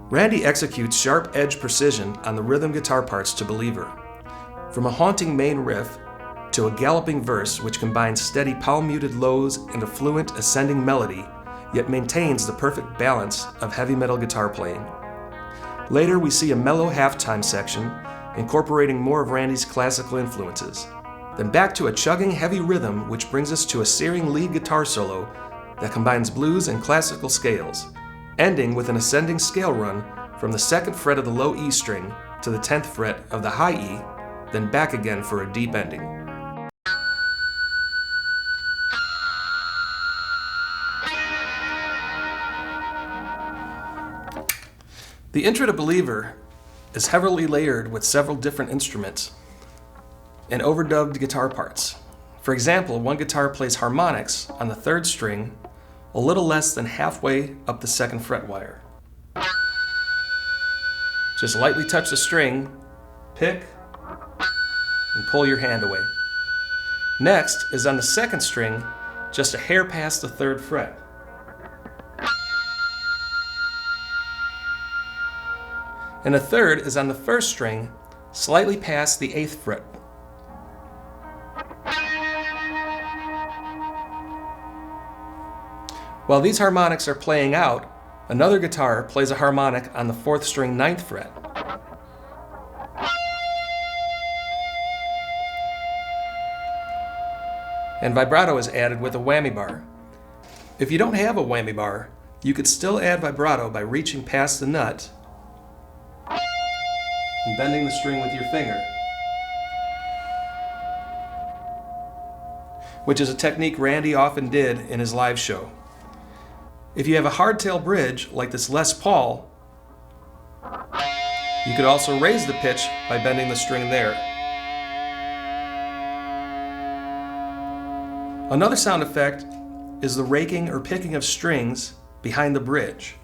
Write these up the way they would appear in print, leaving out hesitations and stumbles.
Randy executes sharp edge precision on the rhythm guitar parts to believer. From a haunting main riff to a galloping verse which combines steady palm-muted lows and a fluent ascending melody, yet maintains the perfect balance of heavy metal guitar playing. Later we see a mellow halftime section incorporating more of Randy's classical influences. Then back to a chugging heavy rhythm which brings us to a searing lead guitar solo that combines blues and classical scales, ending with an ascending scale run from the 2nd fret of the low E string to the 10th fret of the high E, then back again for a deep ending. The intro to Believer is heavily layered with several different instruments and overdubbed guitar parts. For example, one guitar plays harmonics on the 3rd string a little less than halfway up the 2nd fret wire. Just lightly touch the string, pick, and pull your hand away. Next is on the 2nd string, just a hair past the 3rd fret. And the 3rd is on the 1st string, slightly past the 8th fret. While these harmonics are playing out, another guitar plays a harmonic on the 4th string 9th fret. And vibrato is added with a whammy bar. If you don't have a whammy bar, you could still add vibrato by reaching past the nut and bending the string with your finger, which is a technique Randy often did in his live show. If you have a hardtail bridge like this Les Paul, you could also raise the pitch by bending the string there. Another sound effect is the raking or picking of strings behind the bridge.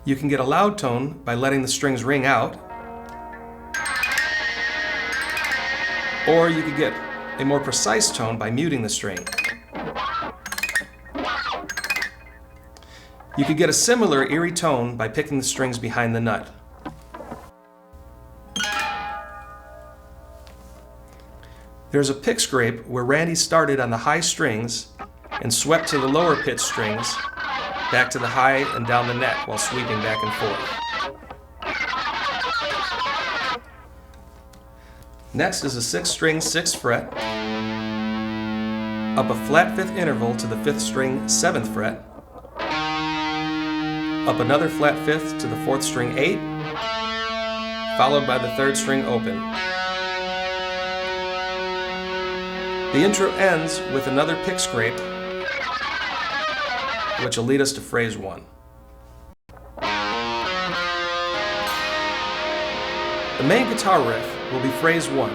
You can get a loud tone by letting the strings ring out, or you could get a more precise tone by muting the string. You could get a similar eerie tone by picking the strings behind the nut. There's a pick scrape where Randy started on the high strings and swept to the lower pitch strings, back to the high and down the neck while sweeping back and forth. Next is a 6th string 6th fret, up a flat 5th interval to the 5th string 7th fret, up another flat 5th to the 4th string 8, followed by the 3rd string open. The intro ends with another pick scrape, which will lead us to phrase 1. The main guitar riff will be phrase 1.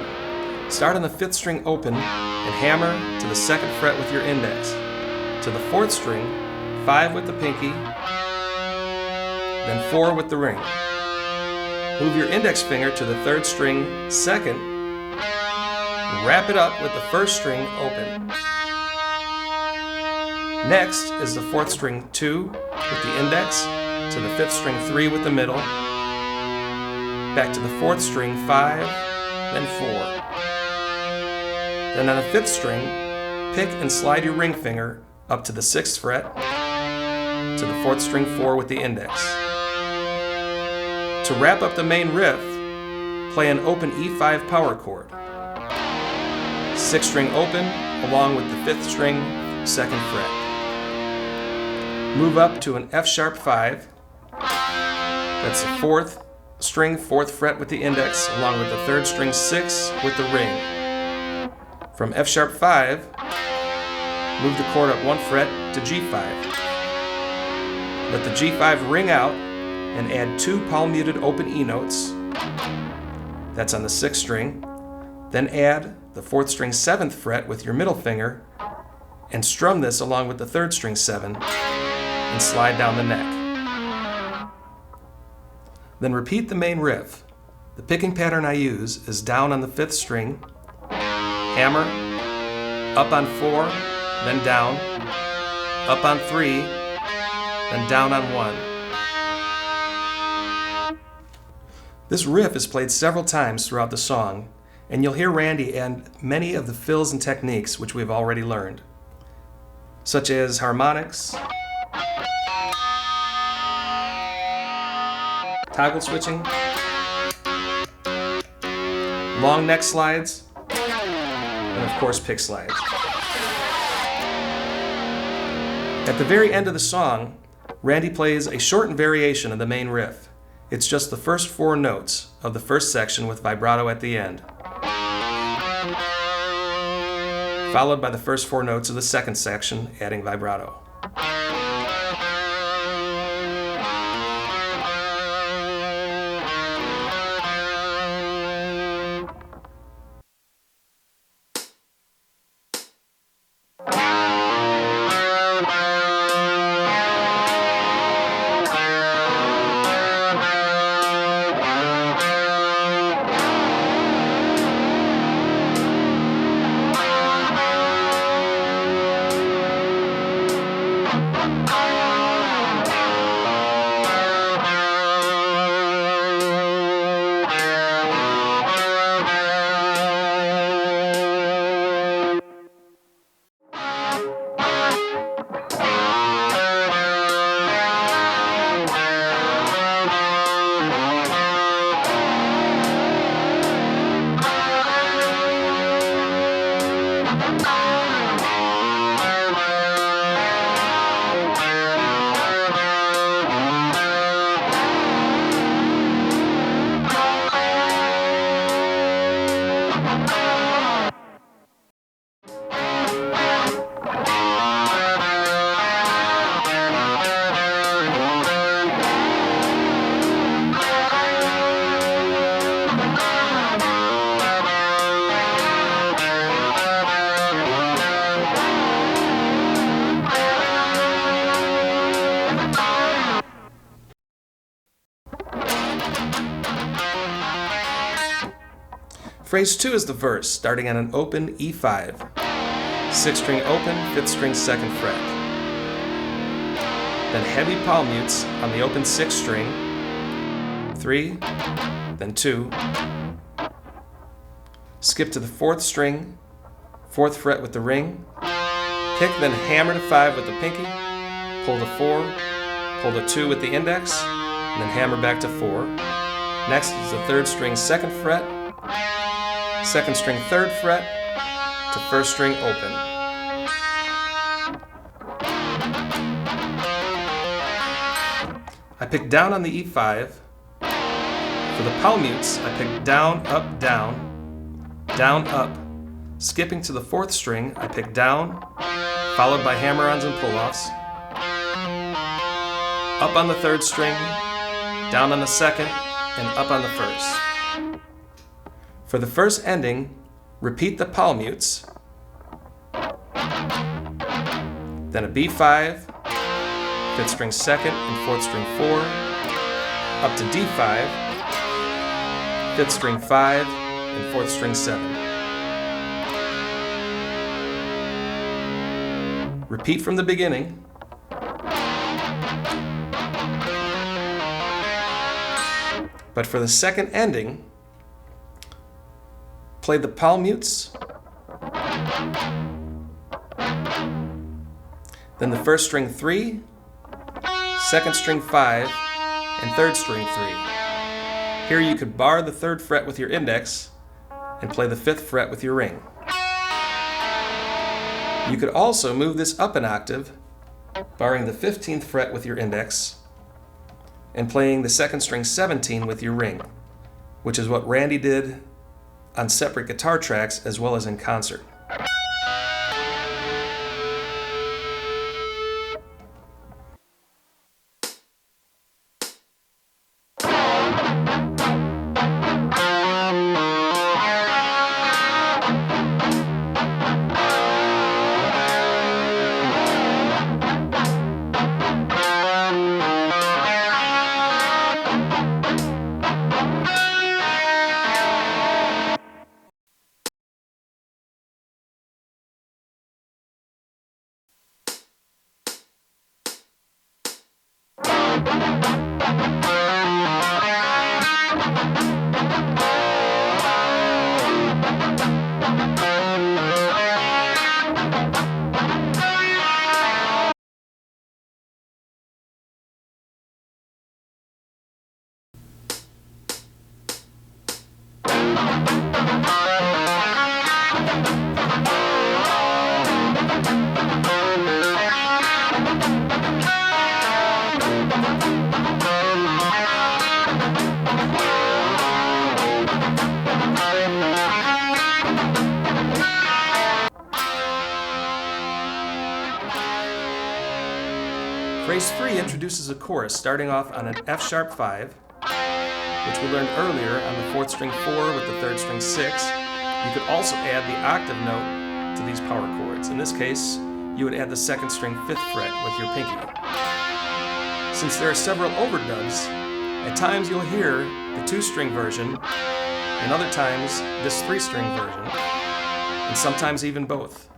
Start on the 5th string open and hammer to the 2nd fret with your index, to the 4th string, 5 with the pinky, then 4 with the ring. Move your index finger to the 3rd string 2nd, and wrap it up with the 1st string open. Next is the 4th string 2 with the index, to the 5th string 3 with the middle, back to the 4th string 5, then 4. Then on the 5th string, pick and slide your ring finger up to the 6th fret, to the 4th string 4 with the index. To wrap up the main riff, play an open E5 power chord. 6th string open along with the 5th string 2nd fret. Move up to an F sharp 5, that's the 4th string 4th fret with the index along with the 3rd string 6 with the ring. From F sharp 5, move the chord up 1 fret to G5. Let the G5 ring out and add 2 palm muted open E notes, that's on the 6th string, then add the 4th string 7th fret with your middle finger and strum this along with the 3rd string 7 and slide down the neck. Then repeat the main riff. The picking pattern I use is down on the 5th string, hammer, up on 4, then down, up on 3, then down on 1. This riff is played several times throughout the song, and you'll hear Randy add many of the fills and techniques which we've already learned, such as harmonics, toggle switching, long neck slides, and of course pick slides. At the very end of the song, Randy plays a shortened variation of the main riff. It's just the first 4 notes of the first section with vibrato at the end, followed by the first 4 notes of the second section adding vibrato. Phrase 2 is the verse, starting on an open E5. 6th string open, 5th string 2nd fret. Then heavy palm mutes on the open 6th string, 3, then 2. Skip to the 4th string, 4th fret with the ring. Pick, then hammer to 5 with the pinky. Pull to 4, pull to 2 with the index, and then hammer back to 4. Next is the 3rd string 2nd fret, 2nd string 3rd fret to 1st string open. I pick down on the E5. For the palm mutes, I pick down, up, down, up. Skipping to the 4th string, I pick down, followed by hammer-ons and pull-offs. Up on the 3rd string, down on the 2nd, and up on the 1st. For the first ending, repeat the palm mutes, then a B5, 5th string 2nd and 4th string 4, up to D5, 5th string 5 and 4th string 7. Repeat from the beginning. But for the second ending, play the palm mutes, then the 1st string 3, 2nd string 5, and 3rd string 3. Here you could bar the 3rd fret with your index and play the 5th fret with your ring. You could also move this up an octave, barring the 15th fret with your index and playing the 2nd string 17 with your ring, which is what Randy did on separate guitar tracks as well as in concert. Phrase 3 introduces a chorus starting off on an F sharp 5, which we learned earlier on the 4th string 4 with the 3rd string 6. You could also add the octave note to these power chords. In this case, you would add the 2nd string 5th fret with your pinky. Since there are several overdubs, at times you'll hear the 2-string version, and other times this 3-string version, and sometimes even both.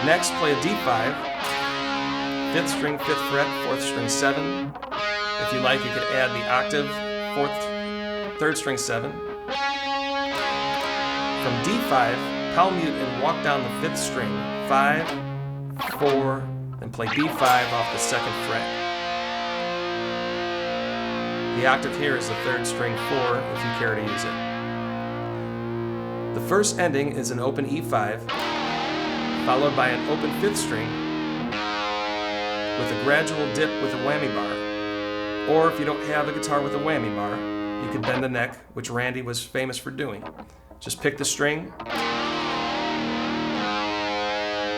Next, play a D5, 5th string 5th fret, 4th string 7. If you like, you could add the octave, 3rd string 7. From D5, palm mute and walk down the 5th string, 5, 4, then play B5 off the 2nd fret. The octave here is the 3rd string 4 if you care to use it. The first ending is an open E5, followed by an open 5th string with a gradual dip with a whammy bar. Or if you don't have a guitar with a whammy bar, you could bend the neck, which Randy was famous for doing. Just pick the string,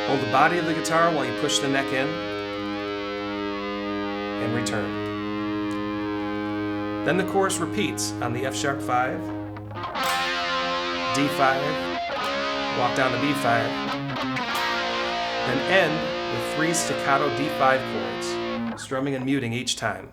hold the body of the guitar while you push the neck in, and return. Then the chorus repeats on the F sharp 5, D5, walk down to B5, then end with 3 staccato D5 chords, strumming and muting each time.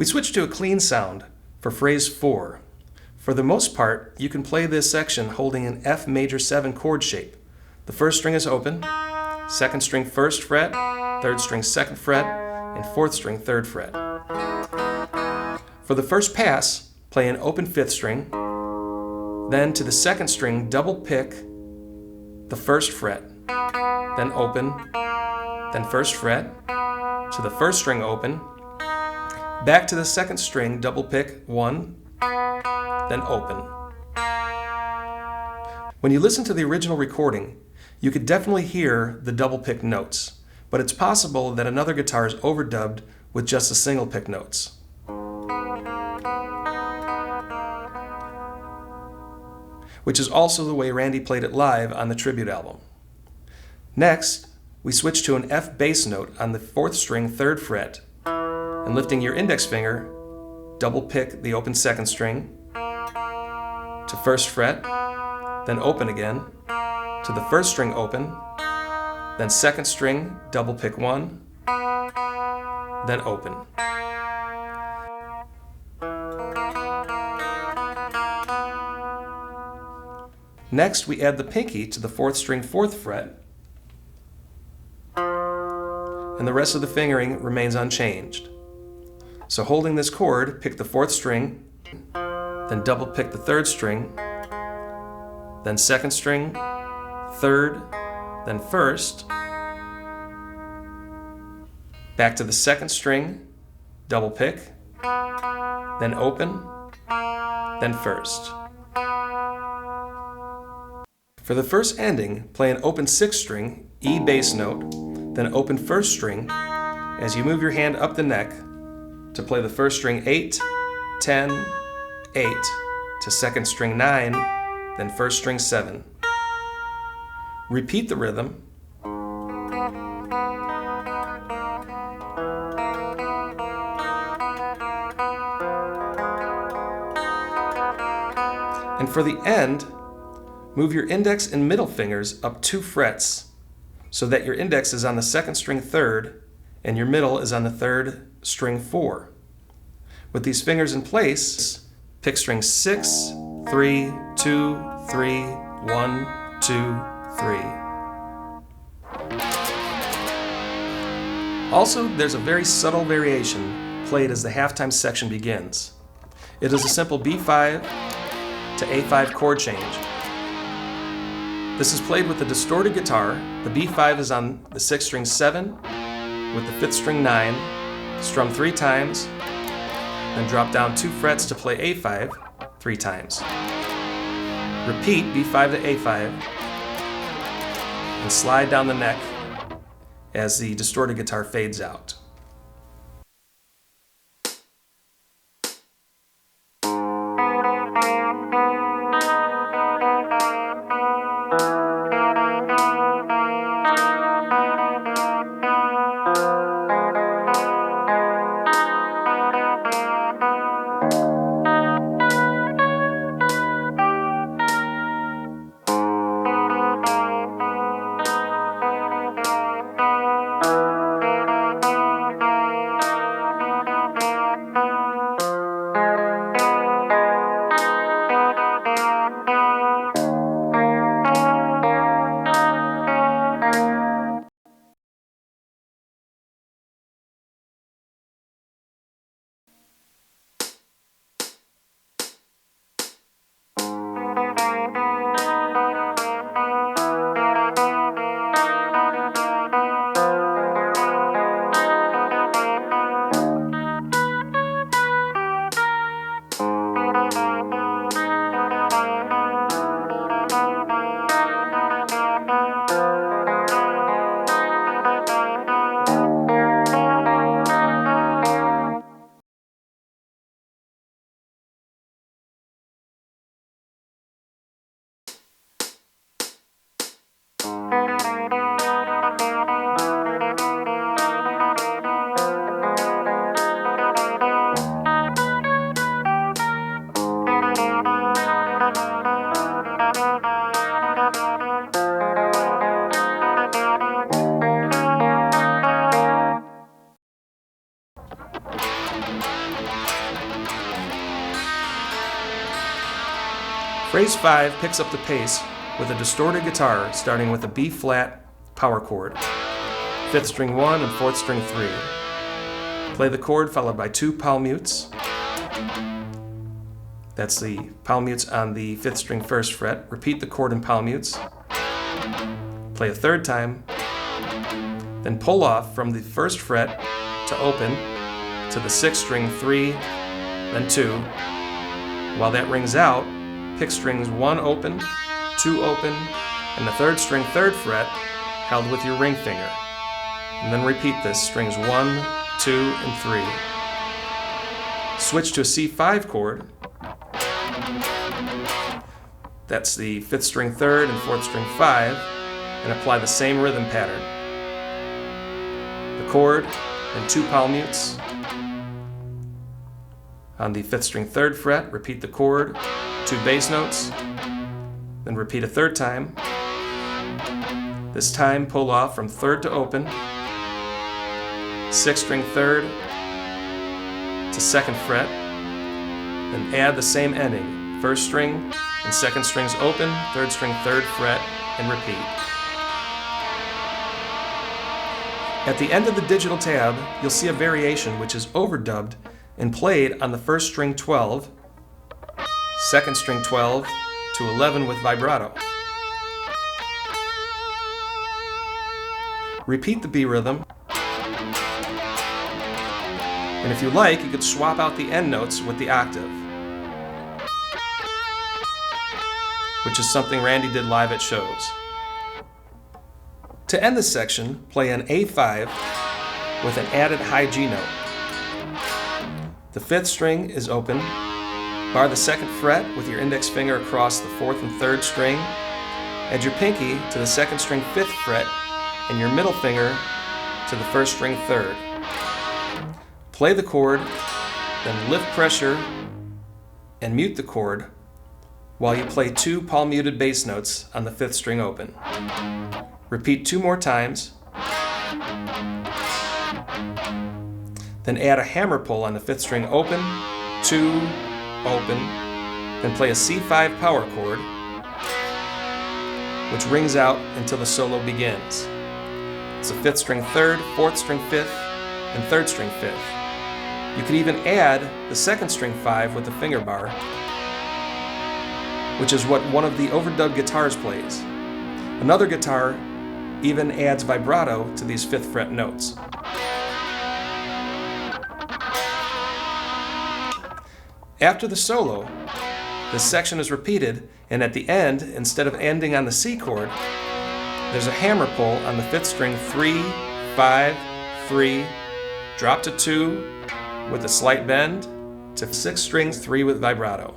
We switch to a clean sound for phrase 4. For the most part, you can play this section holding an F major 7 chord shape. The first string is open, second string 1st fret, third string 2nd fret, and 4th string 3rd fret. For the first pass, play an open 5th string, then to the 2nd string double pick the 1st fret, then open, then 1st fret, to the 1st string open, back to the 2nd string double pick 1, then open. When you listen to the original recording, you could definitely hear the double pick notes, but it's possible that another guitar is overdubbed with just the single pick notes. Which is also the way Randy played it live on the tribute album. Next, we switch to an F bass note on the 4th string 3rd fret, and lifting your index finger, double pick the open 2nd string, to 1st fret, then open again, to the 1st string open, then 2nd string, double pick 1, then open. Next, we add the pinky to the 4th string 4th fret, and the rest of the fingering remains unchanged. So holding this chord, pick the 4th string, then double pick the 3rd string, then 2nd string, 3rd, then 1st, back to the 2nd string, double pick, then open, then 1st. For the first ending, play an open 6th string, E bass note, then open 1st string as you move your hand up the neck to play the 1st string 8, 10, 8, to 2nd string 9, then 1st string 7. Repeat the rhythm, and for the end, move your index and middle fingers up 2 frets so that your index is on the 2nd string 3rd and your middle is on the 3rd string 4. With these fingers in place, pick string 6, 3, 2, 3, 1, 2, 3. Also, there's a very subtle variation played as the halftime section begins. It is a simple B5 to A5 chord change. This is played with the distorted guitar. The B5 is on the 6th string 7 with the 5th string 9, strum 3 times, then drop down 2 frets to play A5 3 times. Repeat B5 to A5 and slide down the neck as the distorted guitar fades out. Phrase 5 picks up the pace with a distorted guitar starting with a B flat power chord, 5th string 1 and 4th string 3. Play the chord followed by 2 palm mutes. That's the palm mutes on the 5th string 1st fret. Repeat the chord in palm mutes. Play a 3rd time. Then pull off from the 1st fret to open to the 6th string 3, then 2. While that rings out, pick strings 1 open, 2 open, and the 3rd string 3rd fret held with your ring finger. And then repeat this, strings 1, 2, and 3. Switch to a C5 chord. That's the 5th string 3rd and 4th string 5, and apply the same rhythm pattern. The chord and 2 palm mutes. On the 5th string 3rd fret, repeat the chord, 2 bass notes, then repeat a 3rd time. This time pull off from 3rd to open, 6th string 3rd to 2nd fret, then add the same ending, 1st string and 2nd strings open, 3rd string 3rd fret, and repeat. At the end of the digital tab, you'll see a variation which is overdubbed and played on the 1st string 12, 2nd string 12 to 11 with vibrato. Repeat the B rhythm, and if you like, you could swap out the end notes with the octave, which is something Randy did live at shows. To end this section, play an A5 with an added high G note. The 5th string is open. Bar the 2nd fret with your index finger across the 4th and 3rd string. Add your pinky to the 2nd string 5th fret and your middle finger to the 1st string 3rd. Play the chord, then lift pressure and mute the chord while you play 2 palm muted bass notes on the 5th string open. Repeat 2 more times. Then add a hammer pull on the 5th string open, 2, open, then play a C5 power chord, which rings out until the solo begins. It's a 5th string 3rd, 4th string 5th, and 3rd string 5th. You could even add the 2nd string 5 with the finger bar, which is what one of the overdubbed guitars plays. Another guitar even adds vibrato to these 5th fret notes. After the solo, this section is repeated, and at the end, instead of ending on the C chord, there's a hammer pull on the 5th string 3, 5, 3, drop to 2 with a slight bend to 6th string 3 with vibrato.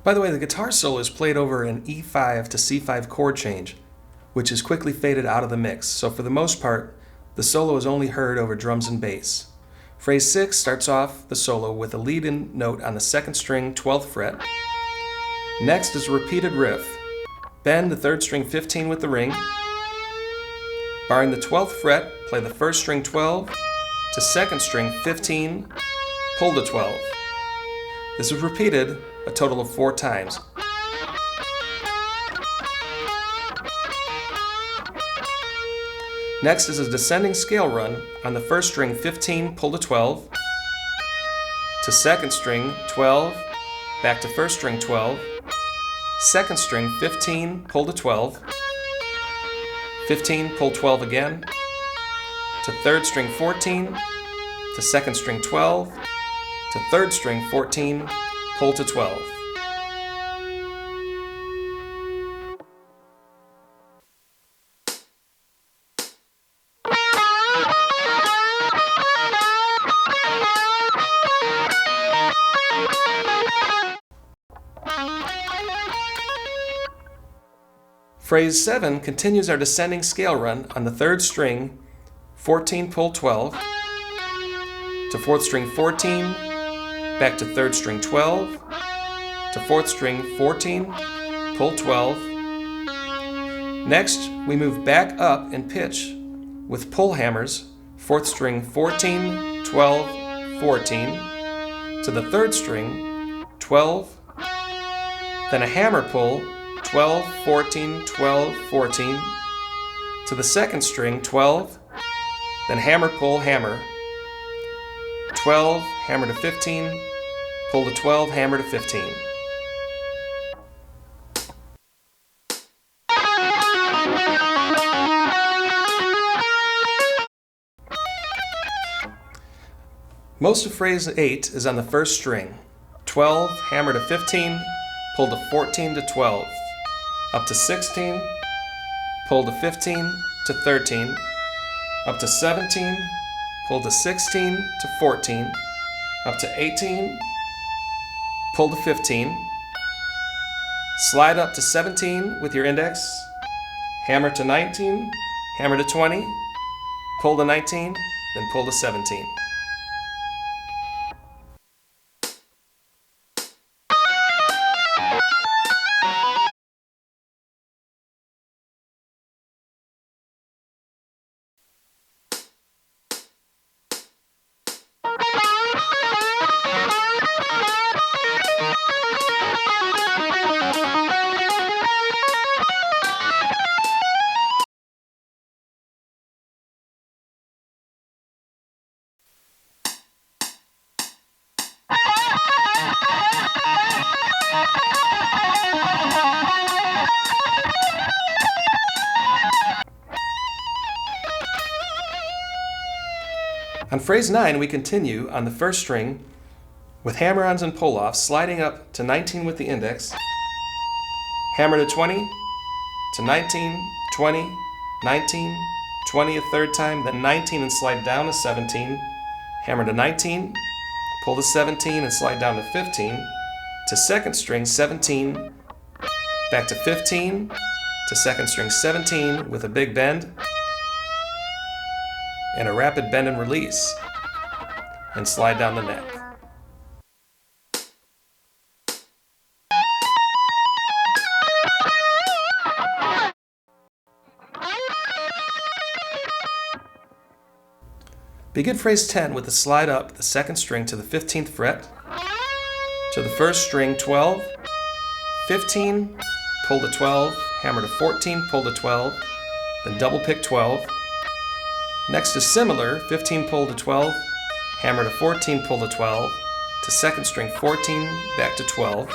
By the way, the guitar solo is played over an E5 to C5 chord change, which is quickly faded out of the mix, so for the most part, the solo is only heard over drums and bass. Phrase 6 starts off the solo with a lead-in note on the 2nd string 12th fret. Next is a repeated riff. Bend the 3rd string 15 with the ring. Barring the 12th fret, play the 1st string 12 to 2nd string 15, pull to 12. This is repeated a total of 4 times. Next is a descending scale run on the 1st string 15, pull to 12, to 2nd string 12, back to 1st string 12, 2nd string 15, pull to 12, 15, pull 12 again, to 3rd string 14, to 2nd string 12, to 3rd string 14, pull to 12. Phrase 7 continues our descending scale run on the 3rd string 14, pull 12, to 4th string 14, back to 3rd string 12, to 4th string 14, pull 12. Next, we move back up in pitch with pull hammers, 4th string 14, 12, 14, to the 3rd string 12, then a hammer pull 12, 14, 12, 14, to the 2nd string 12, then hammer pull hammer, 12, hammer to 15, pull to 12, hammer to 15. Most of phrase 8 is on the 1st string. 12, hammer to 15, pull to 14 to 12, up to 16, pull to 15 to 13, up to 17, pull to 16 to 14, up to 18, pull to 15, slide up to 17 with your index, hammer to 19, hammer to 20, pull to 19, then pull to 17. On phrase 9, we continue on the 1st string with hammer-ons and pull-offs, sliding up to 19 with the index, hammer to 20, to 19, 20, 19, 20 a 3rd time, then 19 and slide down to 17, hammer to 19, pull to 17 and slide down to 15, to 2nd string 17, back to 15, to 2nd string 17 with a big bend, and a rapid bend and release, and slide down the neck. Begin phrase 10 with a slide up the 2nd string to the 15th fret, to the 1st string 12, 15, pull to 12, hammer to 14, pull to 12, then double pick 12. Next is similar, 15 pull to 12, hammer to 14, pull to 12, to 2nd string 14, back to 12,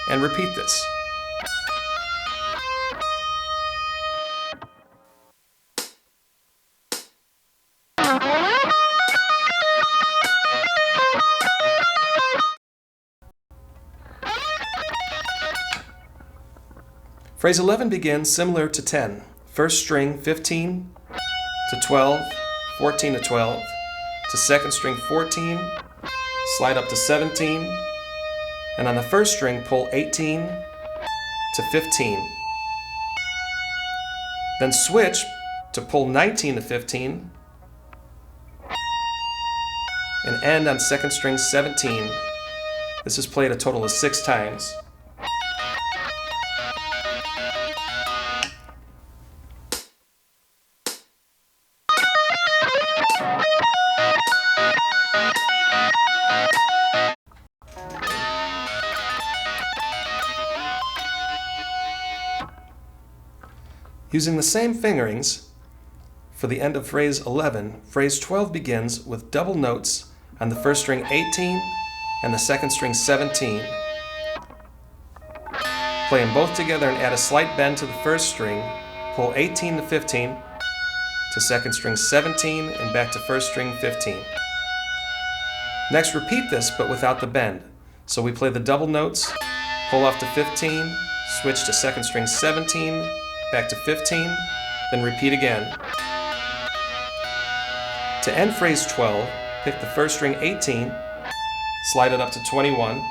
and repeat this. Phrase 11 begins similar to 10. 1st string 15 to 12, 14 to 12, to 2nd string 14, slide up to 17, and on the first string pull 18 to 15. Then switch to pull 19 to 15 and end on second string 17. This is played a total of 6 times. Using the same fingerings for the end of phrase 11, phrase 12 begins with double notes on the first string 18 and the second string 17. Play them both together and add a slight bend to the first string, pull 18 to 15 to second string 17 and back to first string 15. Next repeat this but without the bend. So we play the double notes, pull off to 15, switch to second string 17, back to 15, then repeat again. To end phrase 12, pick the first string 18, slide it up to 21,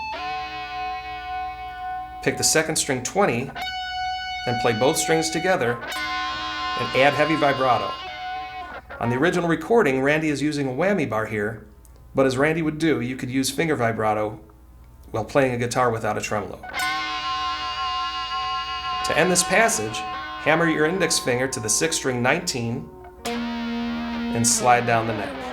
pick the second string 20, then play both strings together and add heavy vibrato. On the original recording, Randy is using a whammy bar here, but as Randy would do, you could use finger vibrato while playing a guitar without a tremolo. To end this passage, hammer your index finger to the 6th string 19 and slide down the neck.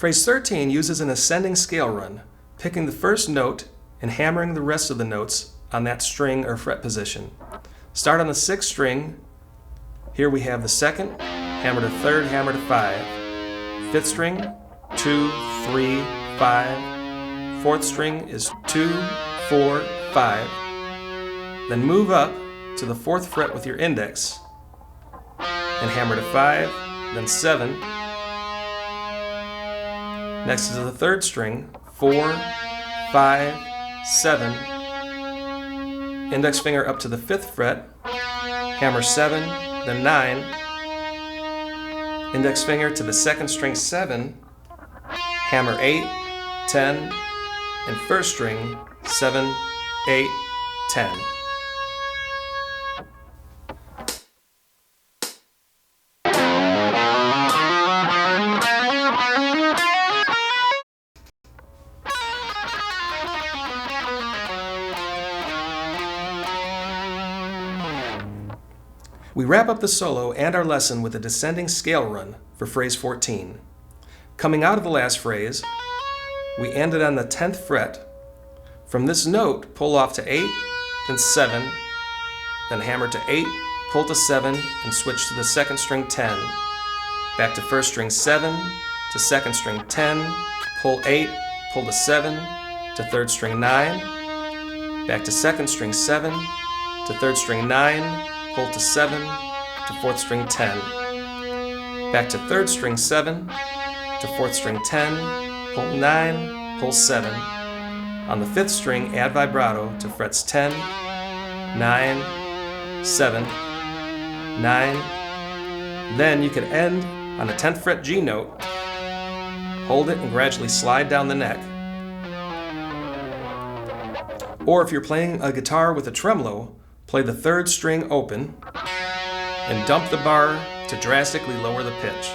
Phrase 13 uses an ascending scale run, picking the first note and hammering the rest of the notes on that string or fret position. Start on the 6th string. Here we have the 2nd, hammer to 3rd, hammer to 5. 5th string, 2, 3, 5. 4th string is 2, 4, 5. Then move up to the 4th fret with your index and hammer to 5, then 7. Next is the 3rd string, 4, 5, 7. Index finger up to the 5th fret, hammer 7, then 9. Index finger to the 2nd string 7, hammer 8, 10, and 1st string 7, 8, 10. We wrap up the solo and our lesson with a descending scale run for phrase 14. Coming out of the last phrase, we ended on the 10th fret. From this note, pull off to 8, then 7, then hammer to 8, pull to 7, and switch to the 2nd string 10. Back to 1st string 7, to 2nd string 10, pull 8, pull to 7, to 3rd string 9, back to 2nd string 7, to 3rd string 9, pull to 7, to 4th string 10. Back to 3rd string 7, to 4th string 10, pull 9, pull 7. On the 5th string, add vibrato to frets 10, 9, 7, 9. Then you can end on the 10th fret G note, hold it and gradually slide down the neck. Or if you're playing a guitar with a tremolo, play the third string open and dump the bar to drastically lower the pitch.